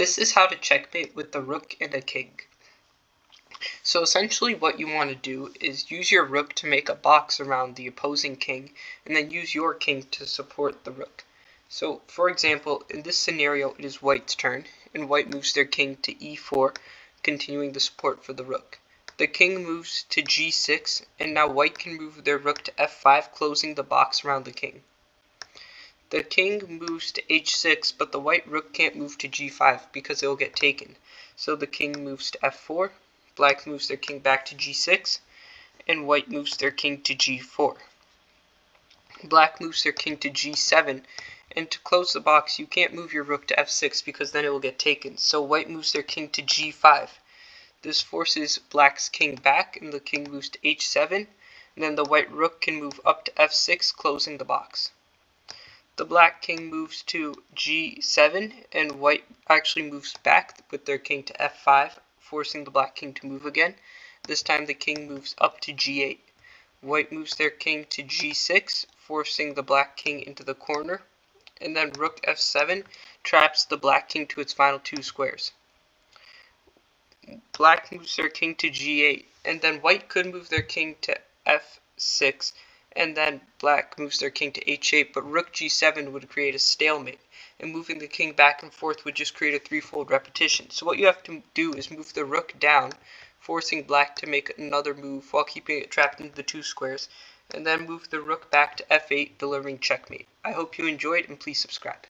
This is how to checkmate with the rook and a king. So essentially what you want to do is use your rook to make a box around the opposing king, and then use your king to support the rook. So for example, in this scenario it is white's turn, and white moves their king to e4, continuing the support for the rook. The king moves to g6, and now white can move their rook to f5, closing the box around the king. The king moves to h6, but the white rook can't move to g5 because it will get taken. So the king moves to f4, black moves their king back to g6, and white moves their king to g4. Black moves their king to g7, and to close the box you can't move your rook to f6 because then it will get taken. So white moves their king to g5. This forces black's king back, and the king moves to h7, and then the white rook can move up to f6, closing the box. The black king moves to g7, and white actually moves back with their king to f5, forcing the black king to move again. This time the king moves up to g8. White moves their king to g6, forcing the black king into the corner, and then rook f7 traps the black king to its final two squares. Black moves their king to g8, and then white could move their king to f6, and then black moves their king to h8, but rook g7 would create a stalemate, and moving the king back and forth would just create a threefold repetition. So what you have to do is move the rook down, forcing black to make another move while keeping it trapped into the two squares, and then move the rook back to f8, delivering checkmate. I hope you enjoyed, and please subscribe.